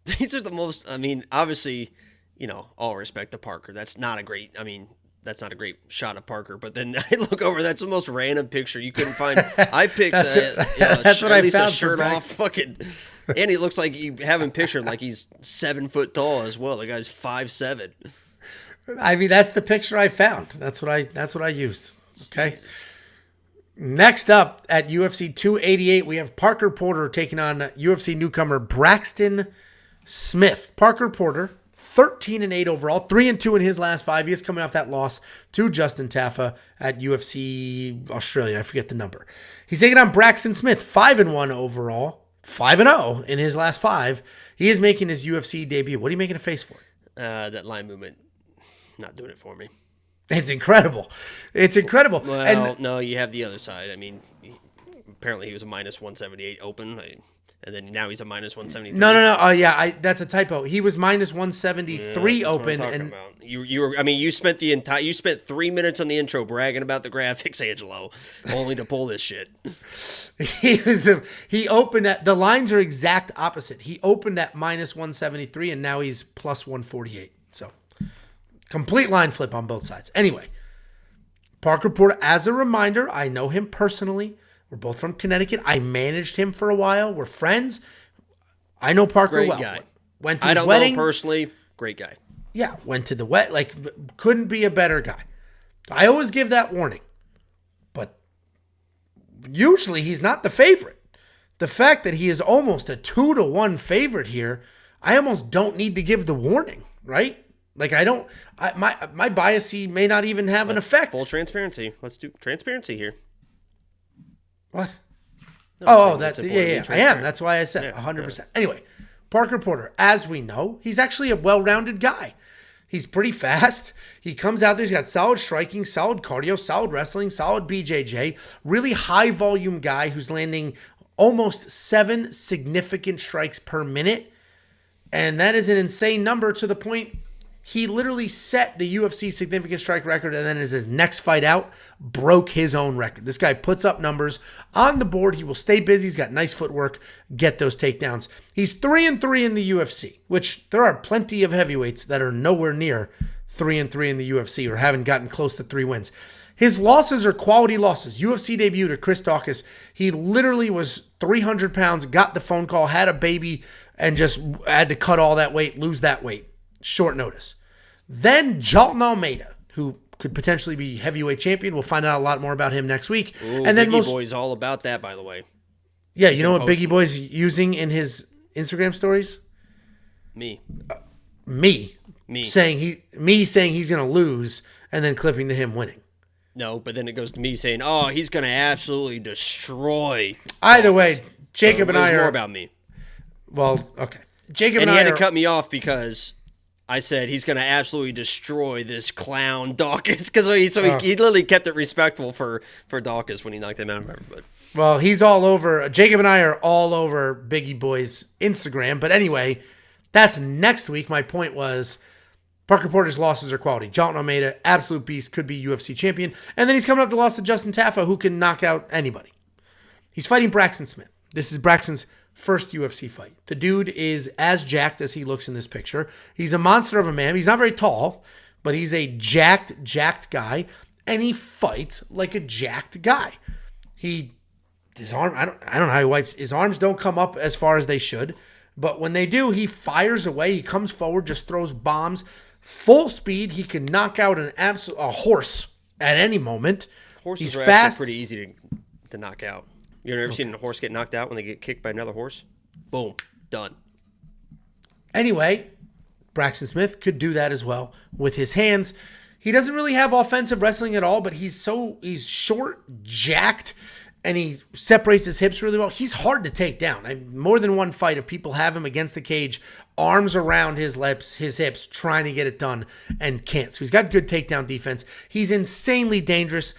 These are the most, I mean, obviously, all respect to Parker. That's not a great shot of Parker. But then I look over, that's the most random picture you couldn't find. I picked, that's what at I least found a shirt off fucking, and he looks like you have him pictured like he's 7 foot tall as well. The guy's 5'7". I mean, that's the picture I found. That's what I used. Okay. Next up at UFC 288, we have Parker Porter taking on UFC newcomer Braxton Smith. Parker Porter, 13-8 overall, 3-2 in his last 5 years, coming off that loss to Justin Taffa at UFC Australia. I forget the number. He's taking on Braxton Smith, 5-1 overall, 5-0 in his last 5. He is making his UFC debut. What are you making a face for? That line movement, not doing it for me. It's incredible. It's incredible. Well, no, you have the other side. I mean, apparently he was a minus 178 open, and then now he's a minus 173. No. Oh, yeah, that's a typo. He was minus 173 open. And about. You spent 3 minutes on the intro bragging about the graphics, Angelo, only to pull this shit. He opened at, the lines are exact opposite. He opened at minus 173, and now he's plus 148. So complete line flip on both sides. Anyway, Parker Porter, as a reminder, I know him personally. We're both from Connecticut. I managed him for a while. We're friends. I know Parker great well. Guy. Went to his wedding. I don't know him personally. Great guy. Yeah, went to the wedding. Like, couldn't be a better guy. I always give that warning. But usually he's not the favorite. The fact that he is almost a 2-1 favorite here, I almost don't need to give the warning, right? Like, my bias may not even have an effect. Full transparency. Let's do transparency here. What? No, yeah. I am. That's why I said 100%. Yeah. Anyway, Parker Porter, as we know, he's actually a well-rounded guy. He's pretty fast. He comes out there. He's got solid striking, solid cardio, solid wrestling, solid BJJ. Really high-volume guy who's landing almost 7 significant strikes per minute. And that is an insane number to the point he literally set the UFC significant strike record, and then as his next fight out, broke his own record. This guy puts up numbers on the board. He will stay busy. He's got nice footwork, get those takedowns. He's 3-3 in the UFC, which there are plenty of heavyweights that are nowhere near 3-3 in the UFC or haven't gotten close to 3 wins. His losses are quality losses. UFC debut to Chris Daukaus. He literally was 300 pounds, got the phone call, had a baby, and just had to cut all that weight, lose that weight. Short notice. Then Jalton Almeida, who could potentially be heavyweight champion. We'll find out a lot more about him next week. Ooh, and then Biggie Boy's all about that, by the way. Yeah, you know what Biggie Boy's using in his Instagram stories? Me saying he's going to lose, and then clipping to him winning. No, but then it goes to me saying, "Oh, he's going to absolutely destroy." Either way, Jacob and I are more about me. Well, okay. Jacob and I he had to cut me off because I said he's going to absolutely destroy this clown Daukaus, because he literally kept it respectful for Daukaus when he knocked him out. But well, he's all over. Jacob and I are all over Biggie Boy's Instagram. But anyway, that's next week. My point was Parker Porter's losses are quality. Jalton Almeida, absolute beast, could be UFC champion. And then he's coming up to loss to Justin Taffa, who can knock out anybody. He's fighting Braxton Smith. This is Braxton's first UFC fight. The dude is as jacked as he looks in this picture. He's a monster of a man. He's not very tall, but he's a jacked guy, and he fights like a jacked guy. His arm, I don't know how he wipes. His arms don't come up as far as they should, but when they do, he fires away. He comes forward, just throws bombs, full speed. He can knock out a horse at any moment. Horses are fast. Actually pretty easy to knock out. You ever seen a horse get knocked out when they get kicked by another horse? Boom. Done. Anyway, Braxton Smith could do that as well with his hands. He doesn't really have offensive wrestling at all, but he's short, jacked, and he separates his hips really well. He's hard to take down. More than one fight of people have him against the cage, arms around his hips, trying to get it done, and can't. So he's got good takedown defense. He's insanely dangerous.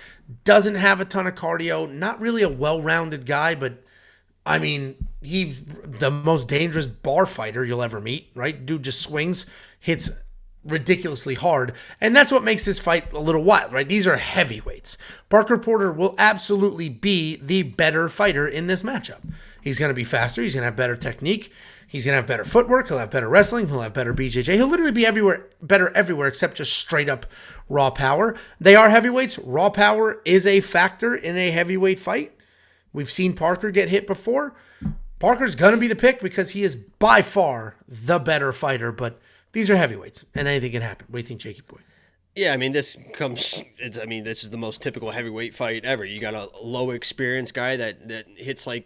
Doesn't have a ton of cardio. Not really a well-rounded guy, but I mean, he's the most dangerous bar fighter you'll ever meet, right? Dude just swings, hits ridiculously hard, and that's what makes this fight a little wild, right? These are heavyweights. Parker Porter will absolutely be the better fighter in this matchup. He's going to be faster. He's going to have better technique. He's going to have better footwork. He'll have better wrestling. He'll have better BJJ. He'll literally be better everywhere except just straight up raw power. They are heavyweights. Raw power is a factor in a heavyweight fight. We've seen Parker get hit before. Parker's going to be the pick because he is by far the better fighter, but these are heavyweights and anything can happen. What do you think, Jakey boy? Yeah, I mean, this is the most typical heavyweight fight ever. You got a low experience guy that hits like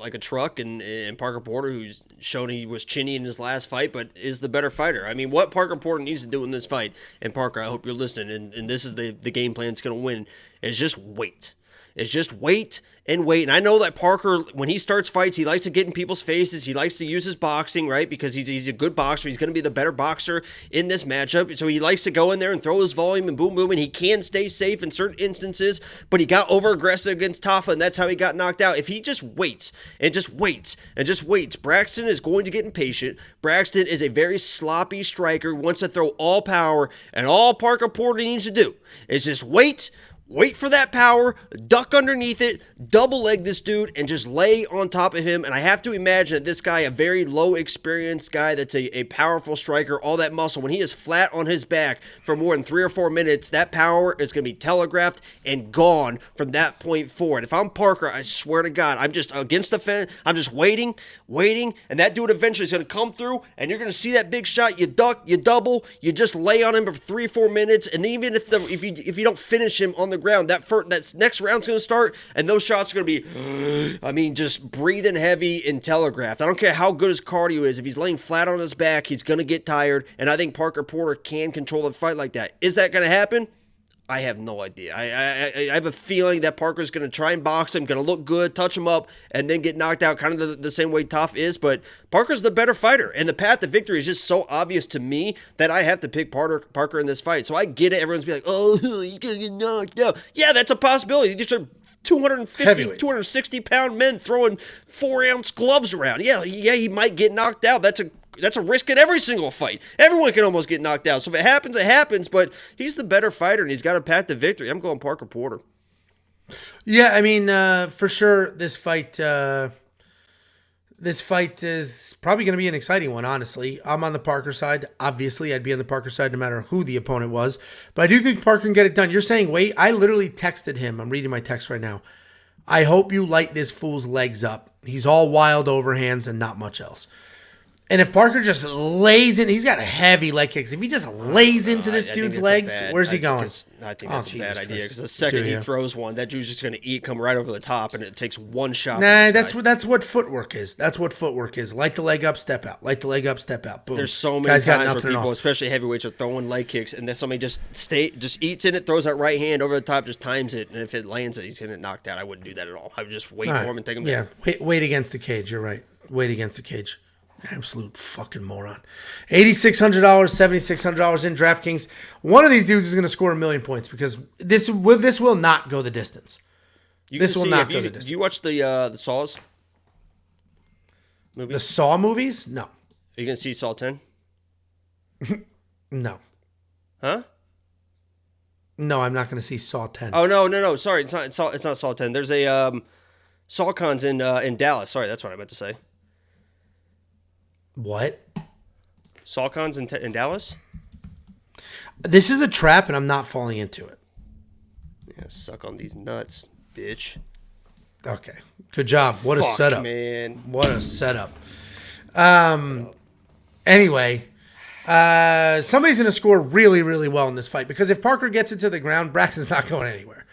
a truck, and Parker Porter, who's shown he was chinny in his last fight, but is the better fighter. I mean, what Parker Porter needs to do in this fight, and Parker, I hope you're listening, and this is the game plan that's going to win, is just wait. It's just wait and wait. And I know that Parker, when he starts fights, he likes to get in people's faces. He likes to use his boxing, right? Because he's a good boxer. He's going to be the better boxer in this matchup. So he likes to go in there and throw his volume and boom, boom. And he can stay safe in certain instances. But he got over-aggressive against Tafa, and that's how he got knocked out. If he just waits and just waits and just waits, Braxton is going to get impatient. Braxton is a very sloppy striker, wants to throw all power. And all Parker Porter needs to do is just wait for that power, duck underneath it, double leg this dude, and just lay on top of him. And I have to imagine that this guy, a very low experienced guy that's a powerful striker, all that muscle, when he is flat on his back for more than 3 or 4 minutes, that power is going to be telegraphed and gone from that point forward. If I'm Parker, I swear to God, I'm just against the fence. I'm just waiting, and that dude eventually is going to come through, and you're going to see that big shot. You duck, you double, you just lay on him for 3 or 4 minutes, and even if you don't finish him on the ground, that next round's going to start, and those shots are going to be, I mean, just breathing heavy and telegraphed. I don't care how good his cardio is. If he's laying flat on his back, he's going to get tired, and I think Parker Porter can control a fight like that. Is that going to happen? I have no idea. I have a feeling that Parker's going to try and box him, going to look good, touch him up, and then get knocked out kind of the same way Tough is. But Parker's the better fighter, and the path to victory is just so obvious to me that I have to pick Parker in this fight. So I get it. Everyone's be like, oh, you're going to get knocked out. Yeah, that's a possibility. These are 250, 260-pound men throwing 4-ounce gloves around. Yeah, he might get knocked out. That's a risk in every single fight. Everyone can almost get knocked out. So if it happens, it happens. But he's the better fighter, and he's got a path to victory. I'm going Parker Porter. Yeah, I mean, for sure, this fight is probably going to be an exciting one, honestly. I'm on the Parker side. Obviously, I'd be on the Parker side no matter who the opponent was. But I do think Parker can get it done. You're saying wait. I literally texted him. I'm reading my text right now. I hope you light this fool's legs up. He's all wild overhands and not much else. And if Parker just lays in, he's got heavy leg kicks. If he just lays into this dude's legs, where's he going? I think that's a bad idea because the second he throws one, that dude's just going to come right over the top, and it takes one shot. Nah, that's what footwork is. That's what footwork is. Light the leg up, step out. Light the leg up, step out. Boom. There's so many times where people, especially heavyweights, are throwing leg kicks, and then somebody just eats in it, throws that right hand over the top, just times it, and if it lands it, he's going to get knocked out. I wouldn't do that at all. I would just wait for him and take him down. Yeah, wait against the cage. You're right. Wait against the cage. Absolute fucking moron. $8,600, $7,600 in DraftKings. One of these dudes is going to score 1 million points because this will not go the distance. This will not go the distance. Do you watch the Saws movies? The Saw movies? No. Are you going to see Saw 10? No. Huh? No, I'm not going to see Saw 10. Oh no! Sorry, it's not Saw 10. There's a SawCons in Dallas. Sorry, that's what I meant to say. What? SawCons in Dallas? This is a trap, and I'm not falling into it. Yeah, suck on these nuts, bitch. Okay. Good job. What a setup. Man. What a setup. Anyway, somebody's going to score really, really well in this fight because if Parker gets it to the ground, Braxton's not going anywhere.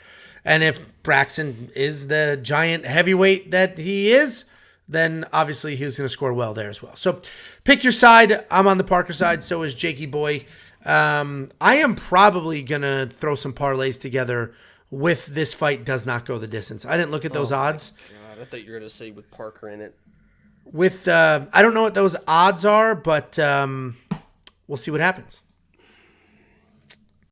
And if Braxton is the giant heavyweight that he is, then obviously he was going to score well there as well. So pick your side. I'm on the Parker side. So is Jakey Boy. I am probably going to throw some parlays together with this fight does not go the distance. I didn't look at those odds. God, I thought you were going to say with Parker in it. I don't know what those odds are, but we'll see what happens.